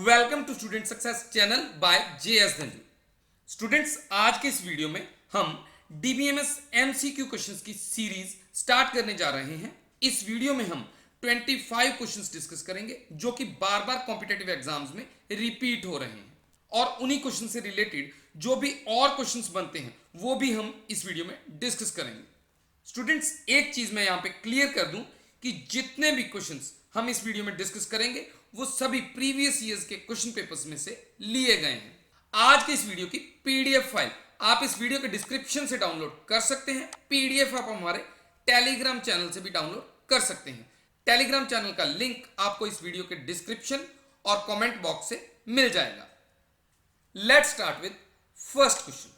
Welcome to student success channel by JS Dhanji. Students, आज के इस वीडियो में हम डीबीएमएस एमसीक्यू क्वेश्चंस की सीरीज स्टार्ट करने जा रहे हैं। इस वीडियो में हम 25 क्वेश्चंस डिस्कस करेंगे जो कि बार बार कॉम्पिटेटिव एग्जाम्स में रिपीट हो रहे हैं, और उन्हीं क्वेश्चन से रिलेटेड जो भी और क्वेश्चंस बनते हैं वो भी हम इस वीडियो में डिस्कस करेंगे। स्टूडेंट्स, एक चीज मैं यहां पे क्लियर कर दूं कि जितने भी क्वेश्चंस हम इस वीडियो में डिस्कस करेंगे वो सभी प्रीवियस ईयर्स के क्वेश्चन पेपर्स में से लिए गए हैं। आज के इस वीडियो की पीडीएफ फाइल आप इस वीडियो के डिस्क्रिप्शन से डाउनलोड कर सकते हैं। पीडीएफ आप हमारे टेलीग्राम चैनल से भी डाउनलोड कर सकते हैं। टेलीग्राम चैनल का लिंक आपको इस वीडियो के डिस्क्रिप्शन और कमेंट बॉक्स से मिल जाएगा। Let's start with first question.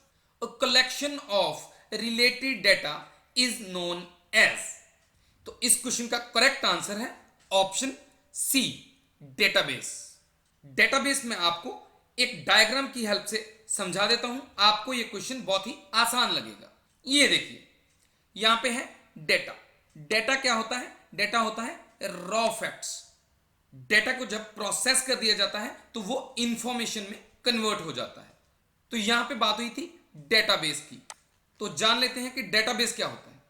A collection of related data is known as. तो इस क्वेश्चन का करेक्ट आंसर है ऑप्शन सी, डेटाबेस। डेटाबेस में आपको एक डायग्राम की हेल्प से समझा देता हूं, आपको यह क्वेश्चन बहुत ही आसान लगेगा। ये देखिए, यहां पे है डेटा। डेटा क्या होता है? डेटा होता है रॉ फैक्ट्स। डेटा को जब प्रोसेस कर दिया जाता है तो वो इंफॉर्मेशन में कन्वर्ट हो जाता है। तो यहां पे बात हुई थी डेटाबेस की, तो जान लेते हैं कि डेटाबेस क्या होता है।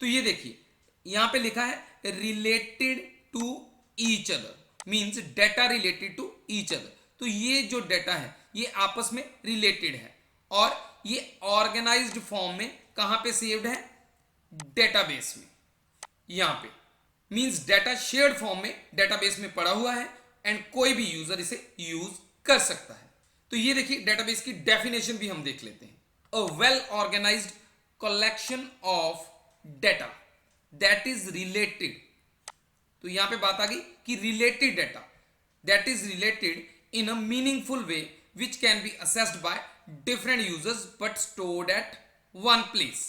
तो ये देखिए, यहां पे लिखा है related to each other, means data related to each other. तो ये जो डेटा है ये आपस में रिलेटेड है, और ये ऑर्गेनाइज्ड फॉर्म में कहां पे सेव्ड है? डेटाबेस में। यहां पे मींस डेटा शेयर्ड फॉर्म में डेटाबेस में पड़ा हुआ है एंड कोई भी यूजर इसे यूज कर सकता है। तो ये देखिए, डेटाबेस की डेफिनेशन भी हम देख लेते हैं। A well organised collection of data that is related. तो यहां पे बात आ गई कि related data that is related in a meaningful way which can be accessed by different users but stored at one place.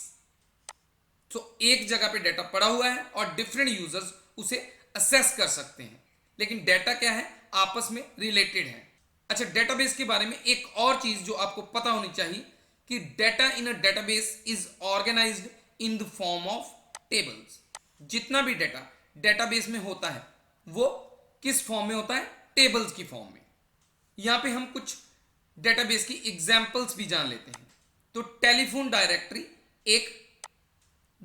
तो एक जगह पे डेटा पड़ा हुआ है और डिफरेंट यूजर्स उसे असेस कर सकते हैं, लेकिन डेटा क्या है? आपस में रिलेटेड है। अच्छा, डेटाबेस के बारे में एक और चीज जो आपको पता होनी चाहिए कि data in a database is organized in the form of tables. जितना भी डेटा डेटाबेस में होता है वो किस फॉर्म में होता है? टेबल्स की फॉर्म में। यहां पे हम कुछ डेटाबेस की एग्जांपल्स भी जान लेते हैं। तो टेलीफोन डायरेक्टरी एक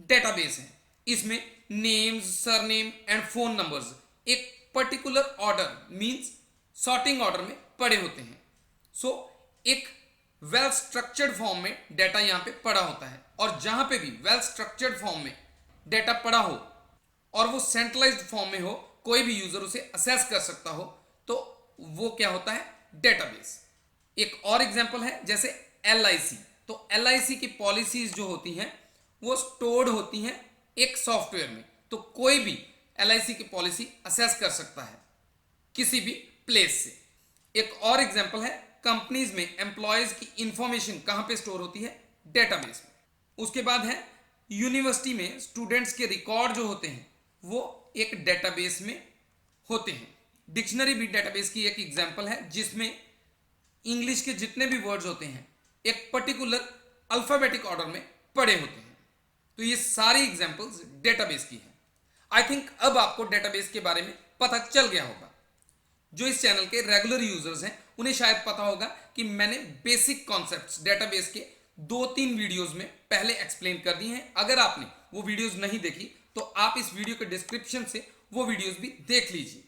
डेटाबेस है। इसमें names, surname and phone numbers एक particular order means sorting order में पड़े होते हैं। सो एक वेल स्ट्रक्चर्ड फॉर्म में डेटा यहां पे पड़ा होता है, और जहां पे भी वेल स्ट्रक्चर्ड फॉर्म में डेटा पड़ा हो और वो सेंट्रलाइज्ड फॉर्म में हो, कोई भी यूजर उसे असेस कर सकता हो, तो वो क्या होता है? डेटाबेस। एक और एग्जांपल है जैसे एलआईसी। तो एलआईसी की पॉलिसीज जो होती हैं वो स्टोर्ड होती हैं एक सॉफ्टवेयर में, तो कोई भी एलआईसी की पॉलिसी असेस कर सकता है किसी भी प्लेस से। एक और एग्जांपल है कंपनीज में एम्प्लॉयज की इंफॉर्मेशन कहां पे स्टोर होती है? डेटाबेस में। उसके बाद है यूनिवर्सिटी में स्टूडेंट्स के रिकॉर्ड जो होते हैं वो एक डेटाबेस में होते हैं। डिक्शनरी भी डेटाबेस की एक एग्जांपल है जिसमें इंग्लिश के जितने भी वर्ड्स होते हैं एक पर्टिकुलर अल्फाबेटिक ऑर्डर में पड़े होते हैं। तो ये सारी एग्जांपल्स डेटाबेस की हैं। आई थिंक अब आपको डेटाबेस के बारे में पता चल गया होगा। जो इस चैनल के रेगुलर यूजर्स हैं उन्हें शायद पता होगा कि मैंने बेसिक कॉन्सेप्ट्स डेटाबेस के 2-3 वीडियोस में पहले एक्सप्लेन कर दिए हैं। अगर आपने वो वीडियोस नहीं देखी तो आप इस वीडियो के डिस्क्रिप्शन से वो वीडियोस भी देख लीजिए,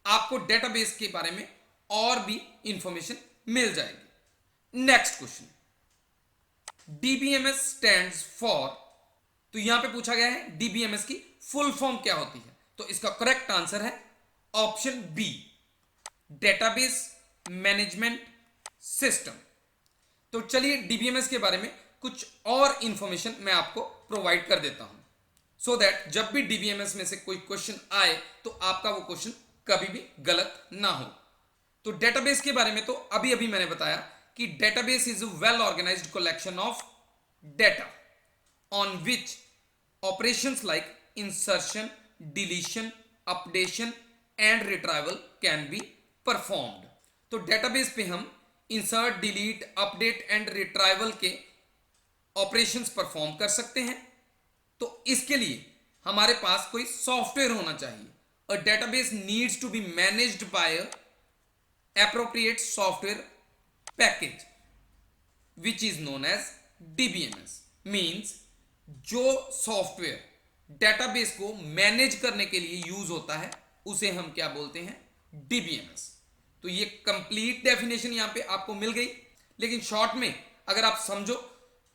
आपको डेटाबेस के बारे में और भी इंफॉर्मेशन मिल जाएगी। Next question, DBMS stands for. तो यहां पे पूछा गया है डीबीएमएस की फुल फॉर्म क्या होती है। तो इसका करेक्ट आंसर है option B, database management system. तो चलिए डीबीएमएस के बारे में कुछ और इंफॉर्मेशन मैं आपको प्रोवाइड कर देता हूं, सो दैट जब भी डीबीएमएस में से कोई क्वेश्चन आए तो आपका वो क्वेश्चन कभी भी गलत ना हो। तो डेटाबेस के बारे में तो अभी अभी मैंने बताया कि database is a well organised collection of data on which operations like insertion, deletion, updation and retrieval can be performed. तो डेटाबेस पे हम insert, delete, update and retrieval के ऑपरेशंस परफॉर्म कर सकते हैं। तो इसके लिए हमारे पास कोई सॉफ्टवेयर होना चाहिए। A database needs to be managed by a appropriate software package which is known as DBMS means जो सॉफ्टवेयर डेटाबेस को मैनेज करने के लिए यूज होता है उसे हम क्या बोलते हैं, DBMS। तो ये कंप्लीट डेफिनेशन यहां पे आपको मिल गई, लेकिन शॉर्ट में अगर आप समझो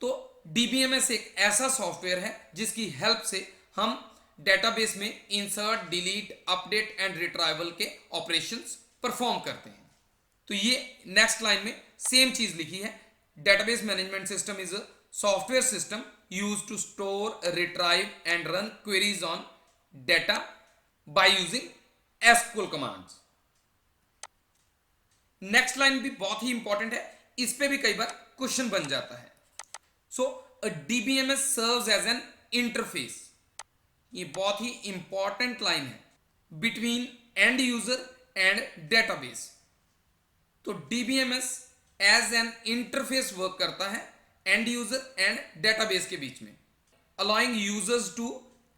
तो DBMS एक ऐसा सॉफ्टवेयर है जिसकी हेल्प से हम डेटाबेस में insert, delete, update and retrieval के ऑपरेशंस परफॉर्म करते हैं। तो ये नेक्स्ट लाइन में सेम चीज लिखी है, database management system is a software system used to store, retrieve and run queries on data by using SQL commands. Next line भी बहुत ही इंपॉर्टेंट है, इस पे भी कई बार क्वेश्चन बन जाता है। So a DBMS serves as an interface, ये बहुत ही इंपॉर्टेंट लाइन है, between end user and database. तो DBMS as an interface work करता है एंड यूजर एंड डेटाबेस के बीच में, allowing users to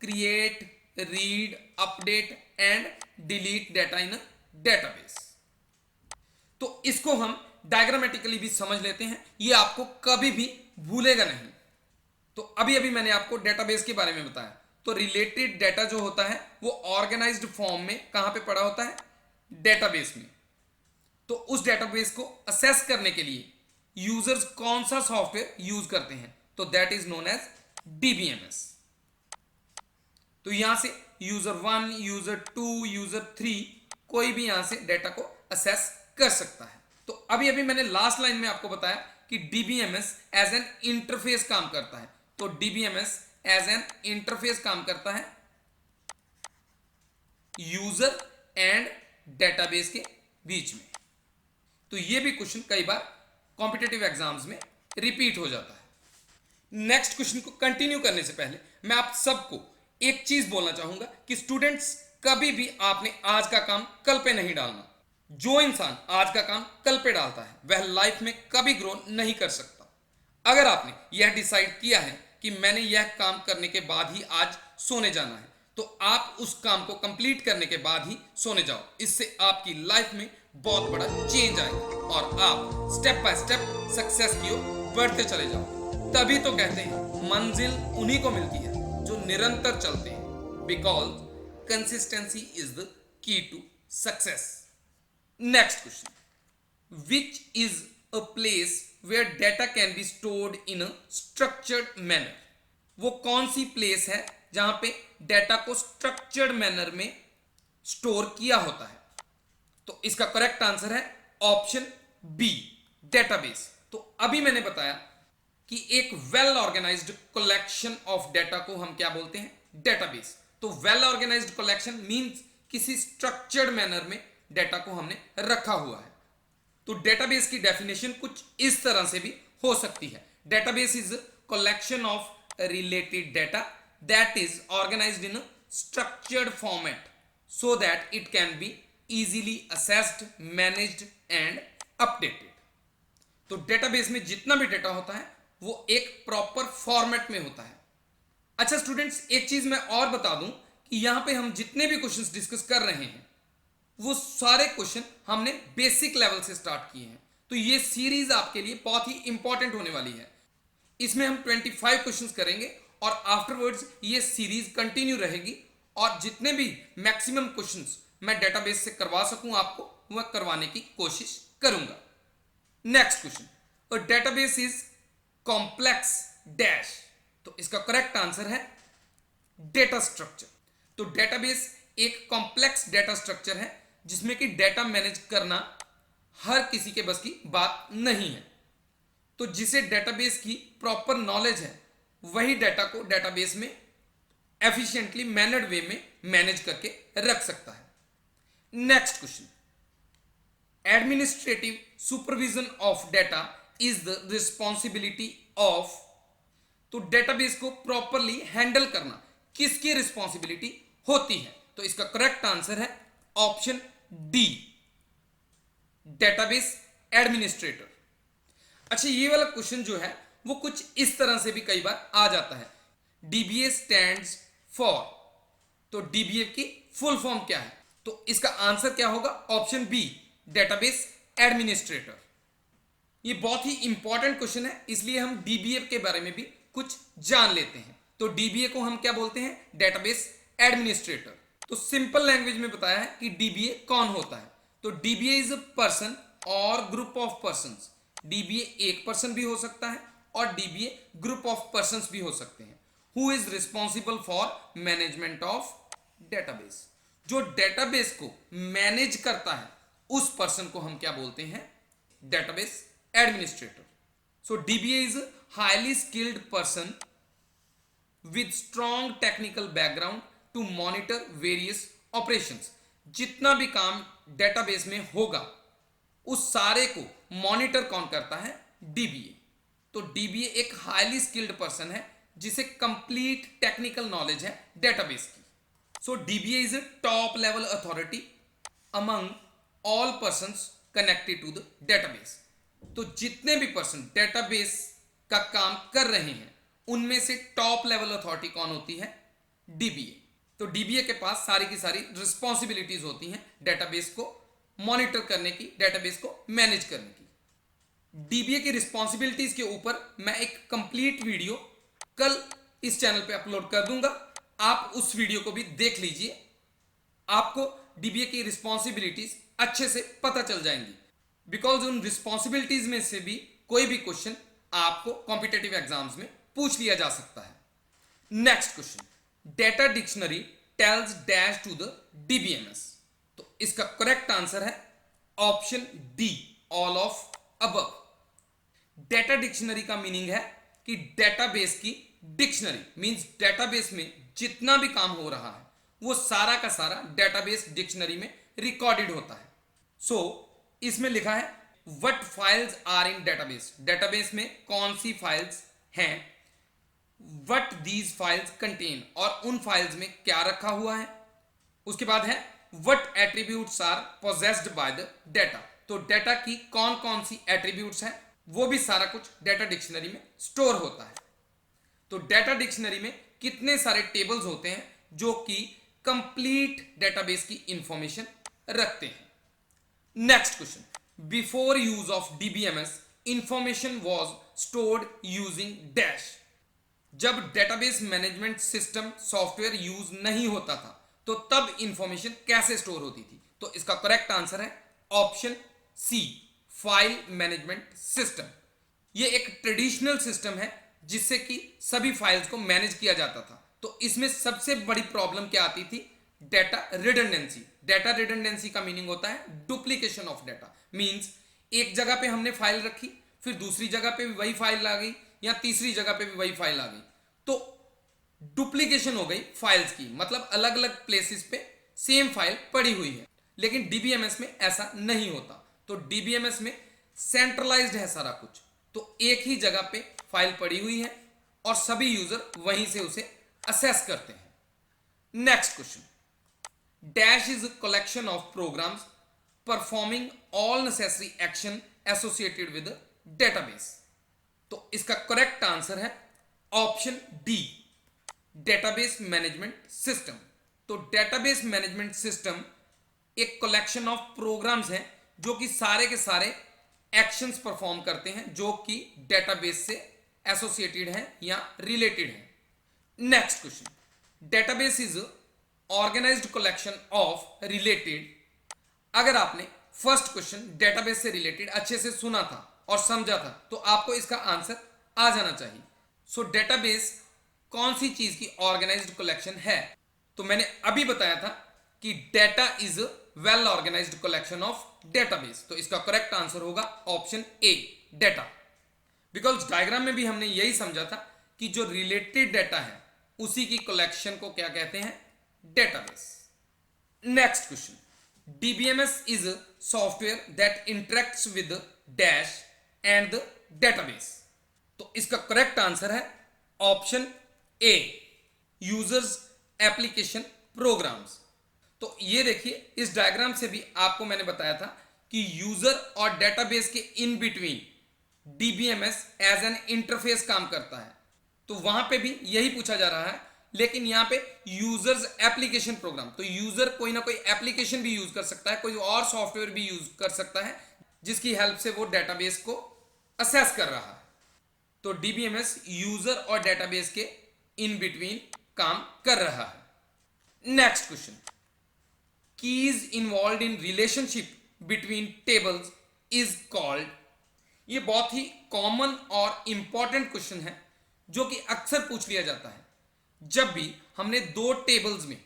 create, read, update and delete data in a database. तो इसको हम डायग्रामेटिकली भी समझ लेते हैं, ये आपको कभी भी भूलेगा नहीं। तो अभी अभी मैंने आपको डेटाबेस के बारे में बताया, तो रिलेटेड डेटा जो होता है वो ऑर्गेनाइज्ड फॉर्म में कहां पे पड़ा होता है, डेटाबेस में। तो उस डेटाबेस को असेस करने के लिए यूजर्स कौन सा सॉफ्टवेयर यूज करते हैं, तो that is known as DBMS। तो यहां से यूजर 1, यूजर 2, यूजर 3 कोई भी यहां से डेटा को असेस कर सकता है। तो अभी अभी मैंने लास्ट लाइन में आपको बताया कि DBMS एज एन इंटरफेस काम करता है। तो DBMS एज एन इंटरफेस काम करता है यूजर एंड डेटाबेस के बीच में। तो ये भी क्वेश्चन कई बार कॉम्पिटिटिव एग्जाम्स में रिपीट हो जाता है। नेक्स्ट क्वेश्चन को कंटिन्यू करने से पहले मैं आप सबको एक चीज बोलना चाहूंगा कि स्टूडेंट्स, कभी भी आपने आज का काम कल पे नहीं डालना। जो इंसान आज का काम कल पे डालता है वह लाइफ में कभी ग्रो नहीं कर सकता। अगर आपने यह डिसाइड किया है कि मैंने यह काम करने के बाद ही आज सोने जाना है, तो आप उस काम को कंप्लीट करने के बाद ही सोने जाओ। इससे आपकी लाइफ में बहुत बड़ा चेंज आएगा और आप स्टेप बाय स्टेप सक्सेस की ओर बढ़ते चले जाओ। तभी तो कहते हैं मंजिल उन्हीं को मिलती है जो निरंतर चलते हैं, because consistency is the key to success. Next question, which is a place where data can be stored in a structured manner. वो कौन सी प्लेस है जहां पे डेटा को स्ट्रक्चर्ड मैनर में स्टोर किया होता है। तो इसका करेक्ट आंसर है ऑप्शन बी, डेटाबेस। तो अभी मैंने बताया कि एक well organised collection of data को हम क्या बोलते हैं, डेटाबेस। तो वेल ऑर्गेनाइज्ड कलेक्शन मींस किसी स्ट्रक्चर्ड मैनर में डेटा को हमने रखा हुआ है। तो डेटाबेस की डेफिनेशन कुछ इस तरह से भी हो सकती है, database is collection of related data that is organized in structured format so that it can be easily assessed, managed and updated। तो डेटाबेस में जितना भी डेटा होता है वो एक प्रॉपर फॉर्मेट में होता है। अच्छा स्टूडेंट्स, एक चीज मैं और बता दूं कि यहां पे हम जितने भी क्वेश्चंस डिस्कस कर रहे हैं वो सारे क्वेश्चन हमने बेसिक लेवल से स्टार्ट किए हैं। तो ये सीरीज आपके लिए बहुत ही इंपॉर्टेंट होने वाली है। इसमें हम 25 क्वेश्चंस करेंगे और आफ्टरवर्ड्स ये सीरीज कंटिन्यू रहेगी और जितने भी मैक्सिमम क्वेश्चंस मैं डेटाबेस से करवा सकूं आपको वह करवाने की कोशिश करूंगा। Next question, a database is complex dash. तो इसका करेक्ट आंसर है डेटा स्ट्रक्चर। तो डेटाबेस एक कॉम्प्लेक्स डेटा स्ट्रक्चर है जिसमें कि डेटा मैनेज करना हर किसी के बस की बात नहीं है। तो जिसे डेटाबेस की प्रॉपर नॉलेज है वही डेटा को डेटाबेस में एफिशिएंटली मैनर्ड वे में मैनेज करके रख सकता है। Next question, administrative supervision of data is the responsibility of. तो डेटाबेस को प्रॉपरली हैंडल करना किसकी रिस्पॉन्सिबिलिटी होती है। तो इसका करेक्ट आंसर है ऑप्शन डी, डेटाबेस एडमिनिस्ट्रेटर। अच्छा, ये वाला क्वेश्चन जो है वो कुछ इस तरह से भी कई बार आ जाता है, DBA स्टैंड्स फॉर। तो DBA की फुल फॉर्म क्या है, तो इसका आंसर क्या होगा, ऑप्शन बी, डेटाबेस एडमिनिस्ट्रेटर। ये बहुत ही इंपॉर्टेंट क्वेश्चन है, इसलिए हम डीबीए के बारे में भी कुछ जान लेते हैं। तो डीबीए को हम क्या बोलते हैं? Database administrator. तो सिंपल लैंग्वेज में बताया है कि डीबीए कौन होता है। तो डीबीए इज अ पर्सन और ग्रुप ऑफ पर्संस। डीबीए एक पर्सन भी हो सकता है और डीबीए ग्रुप ऑफ पर्संस भी हो सकते हैं। Who is responsible for management of database. जो डेटाबेस को मैनेज करता है उस पर्सन को हम क्या बोलते हैं? Database administrator. So DBA is highly skilled person with strong technical background to monitor various operations। जितना भी काम डेटाबेस में होगा उस सारे को मॉनिटर कौन करता है? डीबीए। तो डीबीए एक हाईली स्किल्ड पर्सन है जिसे कंप्लीट टेक्निकल नॉलेज है डेटाबेस की। So DBA is a top level authority among all persons connected to the database. तो जितने भी पर्सन डेटाबेस का काम कर रहे हैं उनमें से टॉप लेवल अथॉरिटी कौन होती है? डीबीए। तो डीबीए के पास सारी की सारी रिस्पॉन्सिबिलिटीज होती हैं डेटाबेस को मॉनिटर करने की, डेटाबेस को मैनेज करने की। डीबीए की रिस्पॉन्सिबिलिटीज के ऊपर मैं एक कंप्लीट वीडियो कल इस चैनल पे अपलोड कर दूंगा, आप उस वीडियो को भी देख लीजिए। आपको डीबीए की रिस्पॉन्सिबिलिटीज अच्छे से पता चल जाएंगी, बिकॉज उन रिस्पॉन्सिबिलिटीज में से भी कोई भी क्वेश्चन आपको कॉम्पिटेटिव एग्जाम्स में पूछ लिया जा सकता है। Next question, data dictionary tells dash to the DBMS. तो इसका करेक्ट आंसर है option D, all of above. Data dictionary का मीनिंग है कि डेटाबेस की डिक्शनरी, मींस डेटाबेस में जितना भी काम हो रहा है वो सारा का सारा डेटाबेस डिक्शनरी में रिकॉर्डेड होता है। सो इसमें लिखा है what files are in database. Database में कौन सी फाइल्स हैं, What these files contain, और उन फाइल्स में क्या रखा हुआ है। उसके बाद है What attributes are possessed by the data। तो डेटा की कौन कौन सी एट्रीब्यूट्स हैं वो भी सारा कुछ डेटा डिक्शनरी में स्टोर होता है। तो डेटा डिक्शनरी में कितने सारे टेबल्स होते हैं जो कि कंप्लीट डेटाबेस की इंफॉर्मेशन रखते हैं। Next question, before use of DBMS information was stored using dash. जब database management system software use नहीं होता था तो तब इंफॉर्मेशन कैसे स्टोर होती थी? तो इसका करेक्ट आंसर है option C, file management system. ये एक ट्रेडिशनल सिस्टम है जिससे कि सभी फाइल्स को मैनेज किया जाता था। तो इसमें सबसे बड़ी प्रॉब्लम क्या आती थी? Data redundancy. डेटा रिडंडेंसी का मीनिंग होता है डुप्लीकेशन ऑफ डेटा। मींस एक जगह पे हमने फाइल रखी, फिर दूसरी जगह पे भी वही फाइल आ गई, या तीसरी जगह पे भी वही फाइल आ गई, तो डुप्लीकेशन हो गई फाइल्स की। मतलब अलग अलग प्लेसेस पे सेम फाइल पड़ी हुई है। लेकिन डीबीएमएस में ऐसा नहीं होता। तो डीबीएमएस में सेंट्रलाइज्ड है सारा कुछ, तो एक ही जगह पे फाइल पड़ी हुई है और सभी यूजर वहीं से उसे असेस करते हैं। Next question, dash is a collection of programs performing all necessary action associated with database. तो इसका करेक्ट आंसर है option D, database management system. तो डेटाबेस मैनेजमेंट सिस्टम एक कलेक्शन ऑफ प्रोग्राम्स हैं जो कि सारे के सारे एक्शंस परफॉर्म करते हैं जो कि डेटाबेस से एसोसिएटेड हैं या रिलेटेड हैं। Next question, database is organized collection of related. अगर आपने फर्स्ट क्वेश्चन डेटाबेस से रिलेटेड अच्छे से सुना था और समझा था तो आपको इसका आंसर आ जाना चाहिए। सो डेटाबेस कौन सी चीज की ऑर्गेनाइज्ड कलेक्शन है? तो मैंने अभी बताया था कि data is well organised collection of database. तो इसका करेक्ट आंसर होगा option A, data. Because diagram में भी हमने यही समझा था कि जो रिलेटेड डेटा है उसी की कलेक्शन को क्या कहते हैं? Database. Next question, DBMS is software that interacts with dash and the database. तो इसका करेक्ट आंसर है ऑप्शन ए, यूजर्स एप्लीकेशन प्रोग्राम्स। तो ये देखिए, इस डायग्राम से भी आपको मैंने बताया था कि यूजर और डेटाबेस के in between DBMS as an interface काम करता है। तो वहां पे भी यही पूछा जा रहा है लेकिन यहाँ पे यूजर्स एप्लीकेशन प्रोग्राम, तो यूजर कोई ना कोई एप्लीकेशन भी यूज कर सकता है, कोई और सॉफ्टवेयर भी यूज कर सकता है जिसकी हेल्प से वो डेटाबेस को असेस कर रहा है। तो डीबीएमएस यूजर और डेटाबेस के इन बिटवीन काम कर रहा है। Next question, keys involve in relationship between tables is called. ये बहुत ही कॉमन और इंपॉर्टेंट क्वेश्चन है जो कि अक्सर पूछ लिया जाता है जब भी हमने दो टेबल्स में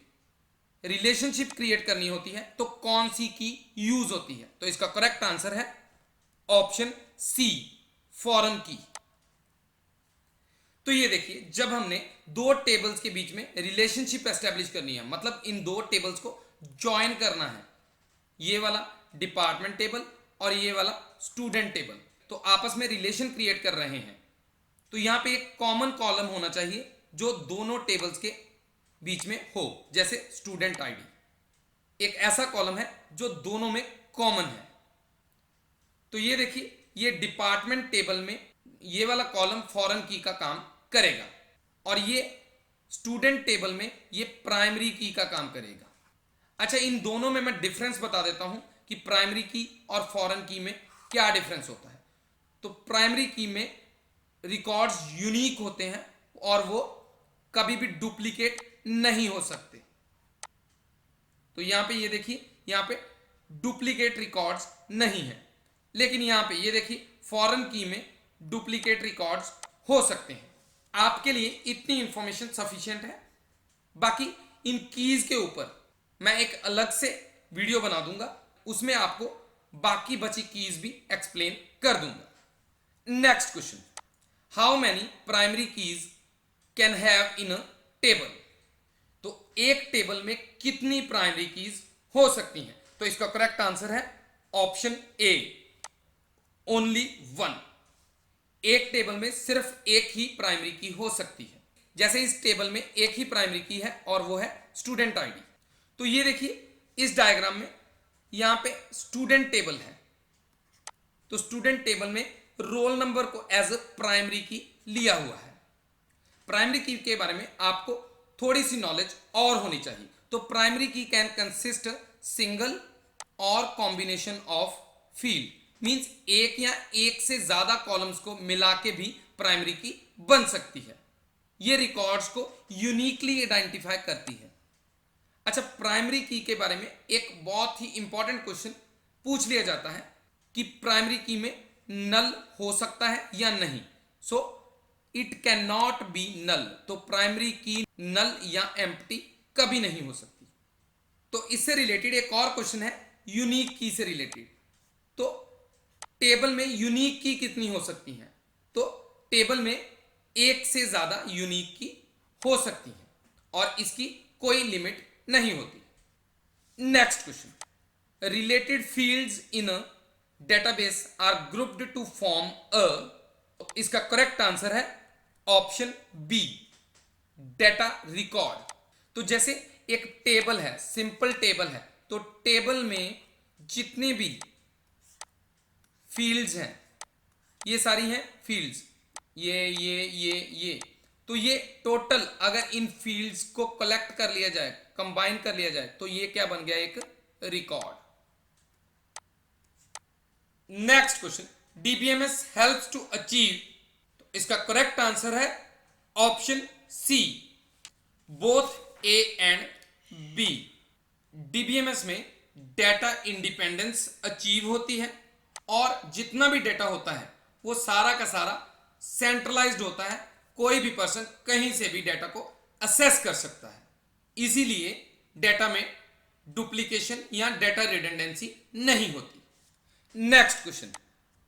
रिलेशनशिप क्रिएट करनी होती है तो कौन सी की यूज होती है। तो इसका करेक्ट आंसर है ऑप्शन सी, फॉरेन की। तो ये देखिए, जब हमने दो टेबल्स के बीच में रिलेशनशिप एस्टेब्लिश करनी है, मतलब इन दो टेबल्स को ज्वाइन करना है, ये वाला डिपार्टमेंट टेबल और ये वाला स्टूडेंट टेबल, तो आपस में रिलेशन क्रिएट कर रहे हैं, तो यहां पे एक कॉमन कॉलम होना चाहिए जो दोनों टेबल्स के बीच में हो, जैसे स्टूडेंट आईडी एक ऐसा कॉलम है जो दोनों में कॉमन है। तो ये देखिए, ये डिपार्टमेंट टेबल में ये वाला कॉलम फॉरेन की का काम करेगा और ये स्टूडेंट टेबल में ये प्राइमरी की का काम करेगा। अच्छा, इन दोनों में मैं डिफरेंस बता देता हूं कि प्राइमरी की और फॉरेन की में क्या डिफरेंस होता है। तो प्राइमरी की में रिकॉर्ड्स यूनिक होते हैं और वो कभी भी डुप्लीकेट नहीं हो सकते। तो यहां पे ये देखिए, यहां पे डुप्लीकेट रिकॉर्ड्स नहीं है, लेकिन यहां पे ये देखिए फॉरेन की में डुप्लीकेट रिकॉर्ड्स हो सकते हैं। आपके लिए इतनी इंफॉर्मेशन सफिशिएंट है। बाकी इन कीज के ऊपर मैं एक अलग से वीडियो बना दूंगा, उसमें आपको बाकी बची कीज भी एक्सप्लेन कर दूंगा। Next question, how many primary keys can have in a table. तो एक टेबल में कितनी प्राइमरी कीज हो सकती हैं। तो इसका करेक्ट आंसर है ऑप्शन ए, ओनली वन। एक टेबल में सिर्फ एक ही प्राइमरी की हो सकती है। जैसे इस टेबल में एक ही प्राइमरी की है और वो है स्टूडेंट आईडी। तो ये देखिए, इस डायग्राम में यहां पे स्टूडेंट टेबल है, तो स्टूडेंट टेबल में रोल नंबर को एज अ प्राइमरी की लिया हुआ है। प्राइमरी की के बारे में आपको थोड़ी सी नॉलेज और होनी चाहिए। तो प्राइमरी की कैन कंसिस्ट सिंगल और कॉम्बिनेशन ऑफ फील्ड, मींस एक या एक से ज्यादा कॉलम्स को मिला के भी प्राइमरी की बन सकती है। ये रिकॉर्ड्स को यूनिकली आइडेंटिफाई करती है। अच्छा, प्राइमरी की के बारे में एक बहुत ही इंपॉर्टेंट क्वेश्चन पूछ लिया जाता है कि प्राइमरी की में नल हो सकता है या नहीं। So it can not be null. तो प्राइमरी की नल या एम्प्टी कभी नहीं हो सकती। तो इससे रिलेटेड एक और क्वेश्चन है यूनिक की से रिलेटेड। तो टेबल में यूनिक की कितनी हो सकती हैं। तो टेबल में एक से ज्यादा यूनिक की हो सकती है और इसकी कोई लिमिट नहीं होती। Next question, related fields in a database are grouped to form a. इसका करेक्ट आंसर है ऑप्शन बी, डेटा रिकॉर्ड। तो जैसे एक टेबल है, सिंपल टेबल है, तो टेबल में जितने भी फील्ड्स हैं, ये सारी हैं फील्ड्स, ये तो ये टोटल अगर इन फील्ड्स को कलेक्ट कर लिया जाए, कंबाइन कर लिया जाए, तो ये क्या बन गया, एक record. Next question, DBMS helps to achieve. तो इसका करेक्ट आंसर है option C, both A and B. DBMS में डेटा इंडिपेंडेंस अचीव होती है और जितना भी डेटा होता है वो सारा का सारा सेंट्रलाइज्ड होता है। कोई भी पर्सन कहीं से भी डेटा को असेस कर सकता है, इसीलिए डेटा में डुप्लीकेशन या डेटा रिडंडेंसी नहीं होती। Next question,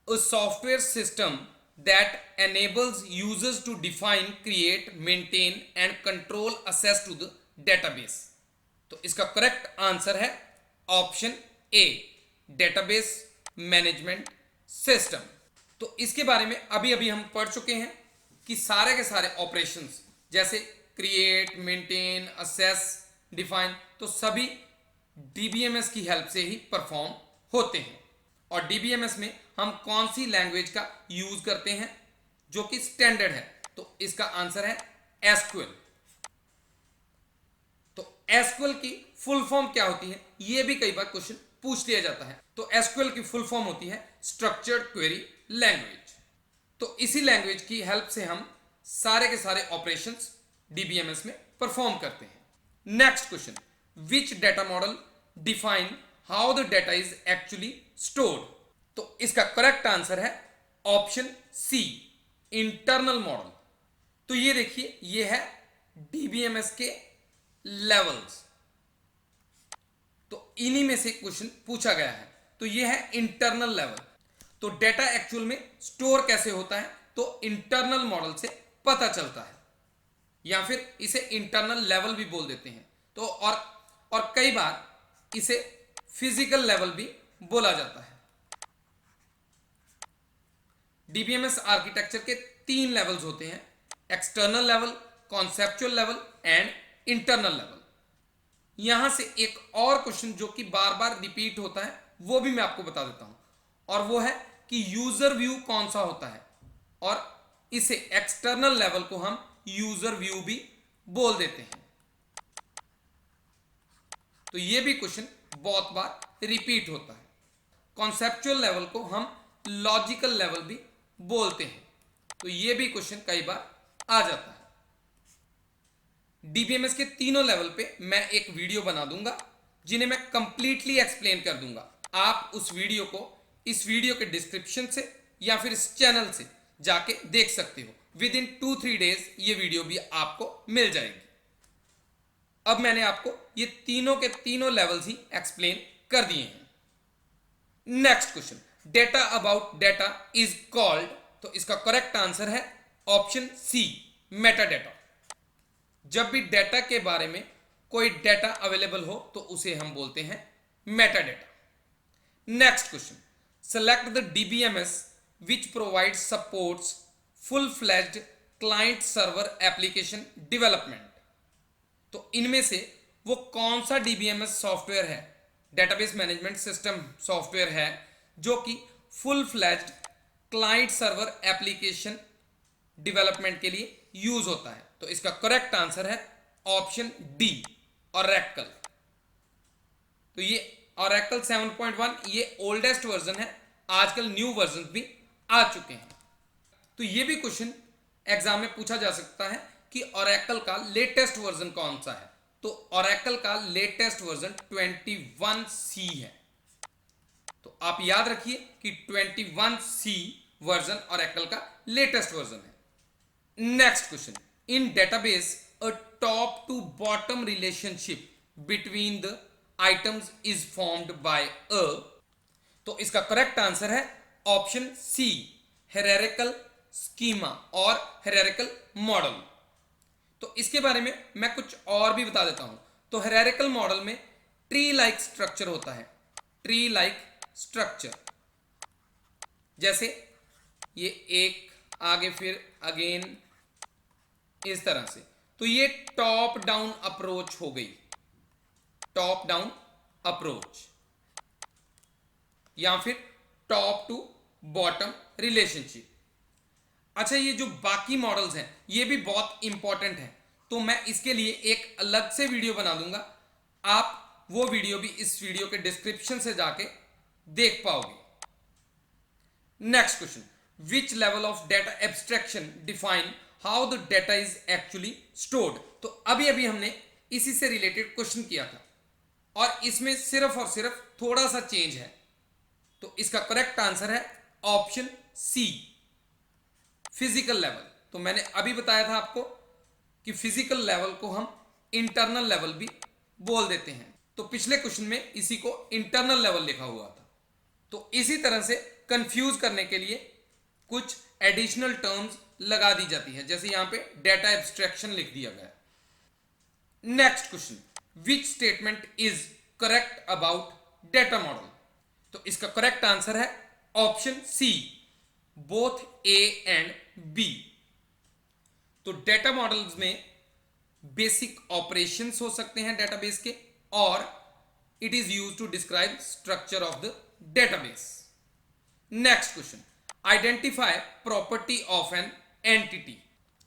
a software system that enables users to define, create, maintain and control access to the database। तो इसका करेक्ट आंसर है ऑप्शन ए, डेटाबेस मैनेजमेंट सिस्टम। तो इसके बारे में अभी अभी हम पढ़ चुके हैं कि सारे के सारे ऑपरेशंस जैसे क्रिएट, मेंटेन, असेस, डिफाइन, तो सभी डीबीएमएस की हेल्प से ही परफॉर्म होते हैं। और डीबीएमएस में हम कौन सी लैंग्वेज का यूज करते हैं जो कि स्टैंडर्ड है। तो इसका आंसर है एसक्यूएल। एसक्यूएल की फुल फॉर्म क्या होती है, यह भी कई बार क्वेश्चन पूछ लिया जाता है। तो एसक्यूएल की फुल फॉर्म होती है स्ट्रक्चर्ड क्वेरी लैंग्वेज। तो इसी लैंग्वेज की हेल्प से हम सारे के सारे ऑपरेशंस डीबीएमएस में परफॉर्म करते हैं। Next question, which data model define how the data is actually stored. तो इसका करेक्ट आंसर है ऑप्शन सी, इंटरनल मॉडल। तो ये देखिए, ये है डीबीएमएस के लेवल्स। तो इन्हीं में से क्वेश्चन पूछा गया है। तो ये है इंटरनल लेवल। तो डेटा एक्चुअल में स्टोर कैसे होता है, तो इंटरनल मॉडल से पता चलता है, या फिर इसे इंटरनल लेवल भी बोल देते हैं। तो और कई बार इसे फिजिकल लेवल भी बोला जाता है। डीबीएमएस आर्किटेक्चर के 3 लेवल्स होते हैं, external level, conceptual level and internal level. यहां से एक और क्वेश्चन जो कि बार बार रिपीट होता है वो भी मैं आपको बता देता हूं, और वो है कि यूजर व्यू कौन सा होता है, और इसे एक्सटर्नल लेवल को हम यूजर व्यू भी बोल देते हैं। तो ये भी क्वेश्चन बहुत बार रिपीट होता है। कॉन्सेप्चुअल लेवल को हम लॉजिकल लेवल भी बोलते हैं। तो ये भी क्वेश्चन कई बार आ जाता है। डीबीएमएस के तीनों लेवल पे मैं एक वीडियो बना दूंगा जिन्हें मैं कंप्लीटली एक्सप्लेन कर दूंगा। आप उस वीडियो को इस वीडियो के डिस्क्रिप्शन से या फिर इस चैनल से जाके देख सकते हो। विद इन 2-3 डेज ये वीडियो भी आपको मिल जाएगी। अब मैंने आपको ये तीनों के तीनों लेवल्स ही एक्सप्लेन कर दिए हैं। Next question, data about data is called. तो इसका करेक्ट आंसर है ऑप्शन सी, मेटा डेटा। जब भी डेटा के बारे में कोई डेटा अवेलेबल हो तो उसे हम बोलते हैं Meta data. Next question, select the DBMS which provide supports full fledged client server application development. तो इनमें से वो कौन सा डीबीएमएस सॉफ्टवेयर है, डेटाबेस मैनेजमेंट सिस्टम सॉफ्टवेयर है, जो कि full fledged client server application development के लिए यूज होता है। तो इसका करेक्ट आंसर है ऑप्शन डी, ओरेकल। तो ये ओरेकल 7.1 ये ओल्डेस्ट वर्जन है, आजकल न्यू वर्जन भी आ चुके हैं। तो ये भी क्वेश्चन एग्जाम में पूछा जा सकता है कि ओरेकल का लेटेस्ट वर्जन कौन सा है। तो ओरेकल का लेटेस्ट वर्जन 21C है। तो आप याद रखिए कि 21C वर्जन ओरेकल का लेटेस्ट वर्जन है। Next question, in database a top to bottom relationship between the items is formed by a. तो इसका करेक्ट आंसर है ऑप्शन सी, हायरार्किकल स्कीमा और हायरार्किकल मॉडल। तो इसके बारे में मैं कुछ और भी बता देता हूं। तो हायरार्किकल मॉडल में ट्री लाइक स्ट्रक्चर होता है, ट्री लाइक स्ट्रक्चर, जैसे ये एक आगे फिर अगेन इस तरह से। तो ये टॉप डाउन अप्रोच हो गई, टॉप डाउन अप्रोच, या फिर टॉप टू बॉटम रिलेशनशिप। अच्छा, ये जो बाकी मॉडल्स हैं ये भी बहुत इंपॉर्टेंट है, तो मैं इसके लिए एक अलग से वीडियो बना दूंगा। आप वो वीडियो भी इस वीडियो के डिस्क्रिप्शन से जाके देख पाओगे। Next question, which level of data abstraction define how the data is actually stored. तो अभी अभी हमने इसी से रिलेटेड क्वेश्चन किया था, और इसमें सिर्फ और सिर्फ थोड़ा सा चेंज है। तो इसका करेक्ट आंसर है ऑप्शन सी, फिजिकल लेवल। तो मैंने अभी बताया था आपको कि फिजिकल लेवल को हम इंटरनल लेवल भी बोल देते हैं। तो पिछले क्वेश्चन में इसी को इंटरनल लेवल लिखा हुआ था। तो इसी तरह से कंफ्यूज करने के लिए कुछ एडिशनल टर्म्स लगा दी जाती है, जैसे यहां पे डेटा एब्स्ट्रैक्शन लिख दिया गया। Next question, which statement is correct about data model. तो इसका करेक्ट आंसर है option C, both A and B. तो डेटा मॉडल्स में बेसिक ऑपरेशंस हो सकते हैं डेटाबेस के, और it is used to describe structure of the database. Next question, identify property of an entity.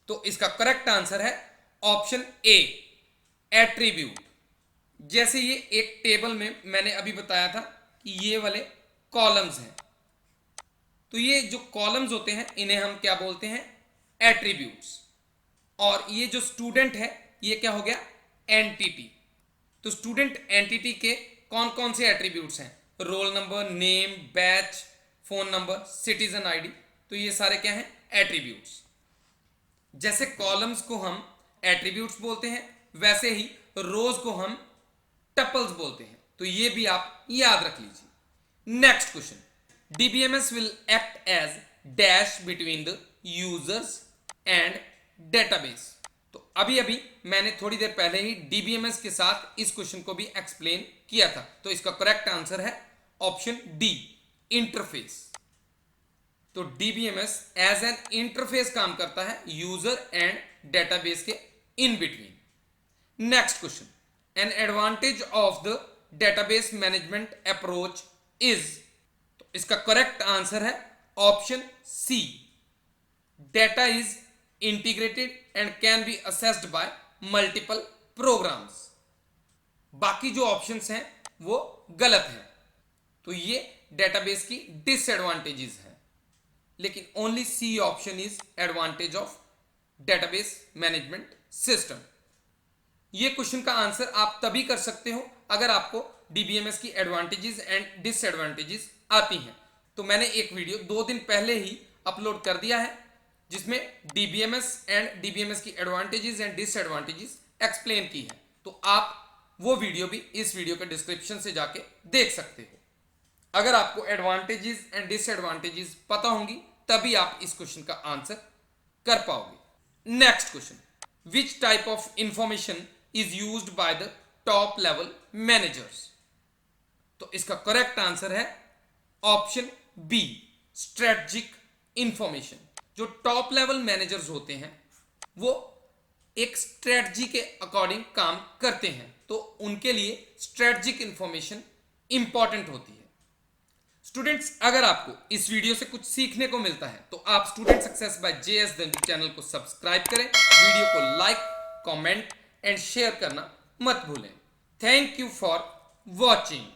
तो इसका करेक्ट आंसर है ऑप्शन ए, एट्रीब्यूट। जैसे ये एक टेबल में मैंने अभी बताया था कि ये वाले कॉलम्स हैं, तो ये जो कॉलम्स होते हैं इन्हें हम क्या बोलते हैं, एट्रीब्यूट्स। और ये जो स्टूडेंट है ये क्या हो गया, एंटिटी। तो स्टूडेंट एंटिटी के कौन कौन से एट्रीब्यूट्स हैं, roll number, name, batch, phone number, citizen ID. तो ये सारे क्या हैं, एट्रीब्यूट्स। जैसे कॉलम्स को हम एट्रीब्यूट्स बोलते हैं, वैसे ही रोज को हम टपल्स बोलते हैं। तो ये भी आप याद रख लीजिए। Next question, DBMS will act as dash between the users and database। तो अभी अभी मैंने थोड़ी देर पहले ही DBMS के साथ इस क्वेश्चन को भी एक्सप्लेन किया था। तो इसका करेक्ट आंसर है ऑप्शन डी, इंटरफेस। तो DBMS एज एन इंटरफेस काम करता है यूजर एंड डेटाबेस के in between. Next question, an advantage of the database management approach is. तो इसका करेक्ट आंसर है option C, data is integrated and can be accessed by multiple programs. बाकी जो options हैं वो गलत है। तो ये डेटाबेस की डिसएडवांटेजेस हैं, लेकिन only C option is advantage of database management system. ये क्वेश्चन का आंसर आप तभी कर सकते हो अगर आपको DBMS की एडवांटेजेस एंड डिसएडवांटेजेस आती हैं। तो मैंने एक वीडियो 2 दिन पहले ही अपलोड कर दिया है जिसमें DBMS एंड DBMS की एडवांटेजेस एंड डिसएडवांटेजेस एक्सप्लेन की है। तो आप वो वीडियो भी इस वीडियो के डिस्क्रिप्शन से जाके देख सकते हो। अगर आपको एडवांटेजेस एंड डिसएडवांटेजेस पता होंगी तभी आप इस क्वेश्चन का आंसर कर पाओगे। Next question, which type of information is used by the top level managers. तो इसका करेक्ट आंसर है ऑप्शन बी, स्ट्रेटजिक इंफॉर्मेशन। जो टॉप लेवल मैनेजर्स होते हैं वो एक स्ट्रेटजी के अकॉर्डिंग काम करते हैं, तो उनके लिए स्ट्रेटजिक इंफॉर्मेशन इंपॉर्टेंट होती है। स्टूडेंट्स, अगर आपको इस वीडियो से कुछ सीखने को मिलता है तो आप student success by JS Dhanju channel को सब्सक्राइब करें, वीडियो को लाइक, कमेंट एंड शेयर करना मत भूलें। Thank you for watching.